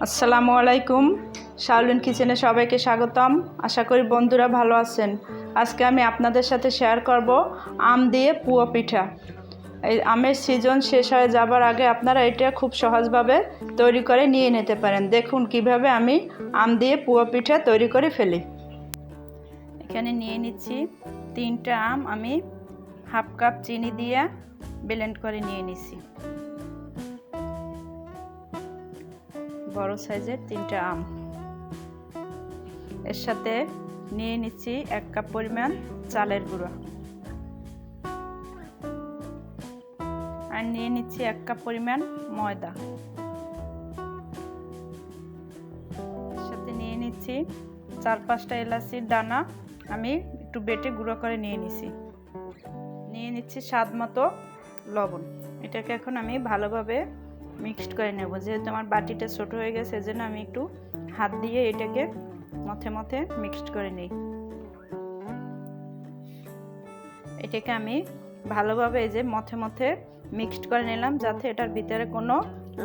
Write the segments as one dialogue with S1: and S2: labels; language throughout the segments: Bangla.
S1: আসসালামু আলাইকুম। শাওলিন কিচেনে সবাইকে স্বাগতম। আশা করি বন্ধুরা ভালো আছেন। আজকে আমি আপনাদের সাথে শেয়ার করব আম দিয়ে পুয়া পিঠা। এই আমের সিজন শেষ হয়ে যাবার আগে আপনারা এটা খুব সহজভাবে তৈরি করে নিয়ে নিতে পারেন। দেখুন কিভাবে আমি আম দিয়ে পুয়া পিঠা তৈরি করে ফেলি। এখানে নিয়ে নিচ্ছি 3টা আম, আমি হাফ কাপ চিনি দিয়ে ব্লেন্ড করে নিয়ে নিচ্ছি। বড় সাইজের 3টা আম। এর সাথে নিয়ে নিচ্ছি 1 কাপ পরিমাণ চালের গুঁড়ো, আর নিয়ে নিচ্ছি 1 কাপ পরিমাণ ময়দা। এর সাথে নিয়ে নিচ্ছি 4-5টা এলাচির দানা, আমি একটু বেটে গুঁড়ো করে নিয়ে নিচ্ছি। নিয়ে নিচ্ছি স্বাদ মতো লবণ। এটাকে এখন আমি ভালোভাবে মিক্সড করে নেব। যেহেতু আমার বাটিটা ছোট হয়ে গেছে, সেজন্য আমি একটু হাত দিয়ে এটাকে মথে মথে মিক্সড করে নিই। এটাকে আমি ভালোভাবে এই যে মথে মথে মিক্সড করে নিলাম, যাতে এটার ভিতরে কোনো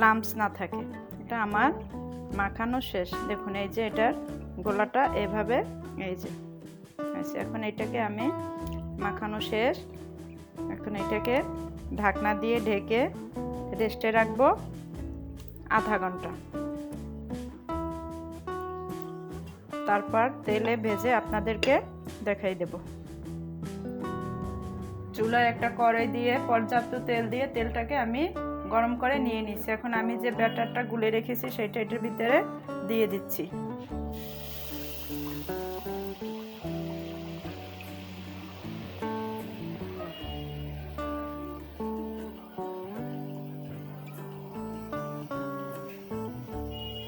S1: লাম্পস না থাকে। এটা আমার মাখানো শেষ। দেখুন এই যে এটার গোলাটা এভাবে, এই যে এখন এটাকে আমি মাখানো শেষ। এখন এটাকে ঢাকনা দিয়ে ঢেকে রেস্টে রাখবো আধা ঘন্টা। তারপর তেলে ভেজে আপনাদেরকে দেখাই দেব। চুলায় একটা কড়াই দিয়ে পর্যাপ্ত তেল দিয়ে তেলটাকে আমি গরম করে নিয়ে নিচ্ছি। এখন আমি যে ব্যাটারটা গুলে রেখেছি সেটা এটার ভিতরে দিয়ে দিচ্ছি।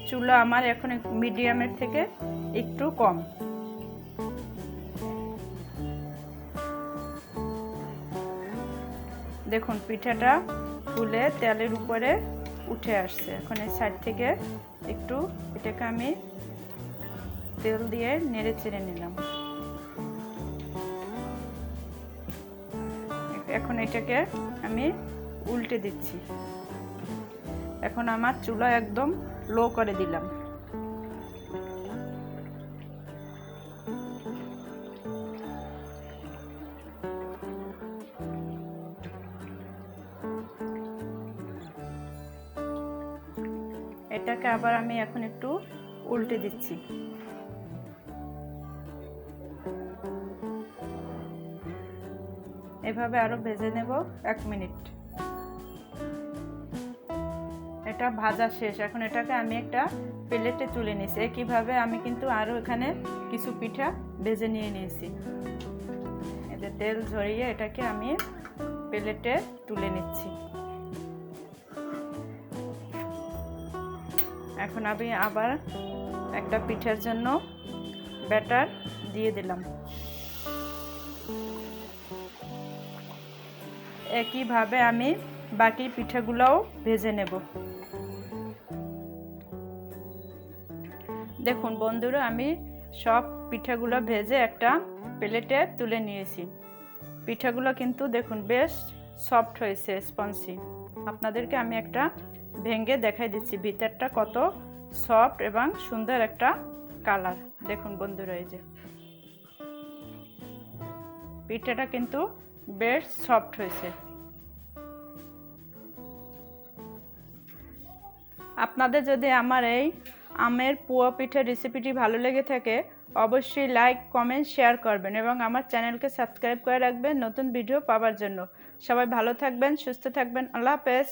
S1: চুলা আমার এখন মিডিয়ামের থেকে একটু কম। দেখুন পিঠাটা ফুলে তেলের উপরে উঠে আসছে। এখন এই সাইড থেকে একটু এটাকে আমি তেল দিয়ে নেড়ে চেড়ে নিলাম। এখন এটাকে আমি উল্টে দিচ্ছি। এখন আমার চুলা একদম লো করে দিলাম। এটাকে আবার আমি এখন একটু উল্টে দিচ্ছি। এভাবে আরো ভেজে নেব 1 মিনিট। এটা ভাজা শেষ। এখন এটাকে আমি একটা প্লেটে তুলে নিয়েছি। একইভাবে আমি কিন্তু আরো এখানে কিছু পিঠা ভেজে নিয়ে নিয়েছি। এতে তেল ঝরিয়ে এটাকে আমি প্লেটে তুলে নিচ্ছি। এখন আমি আবার একটা পিঠার জন্য ব্যাটার দিয়ে দিলাম। একইভাবে আমি বাকি পিঠাগুলোও ভেজে নেব। দেখুন বন্ধুরা, আমি সব পিঠাগুলো ভেজে একটা প্লেটে তুলে নিয়েছি। পিঠাগুলো কিন্তু দেখুন বেশ সফট হয়েছে, স্পঞ্জি। আপনাদেরকে আমি একটা ভেঙে দেখাই দিচ্ছি ভিতরটা কত সফট এবং সুন্দর একটা কালার। দেখুন বন্ধুরা, এই যে পিঠাটা কিন্তু বেশ সফট হয়েছে। আপনাদের যদি আমার এই আমের পুয়া পিঠার রেসিপিটি ভালো লেগে থাকে, অবশ্যই লাইক, কমেন্ট, শেয়ার করবেন এবং আমার চ্যানেলকে সাবস্ক্রাইব করে রাখবেন নতুন ভিডিও পাওয়ার জন্য। সবাই ভালো থাকবেন, সুস্থ থাকবেন। আল্লাহ হাফেজ।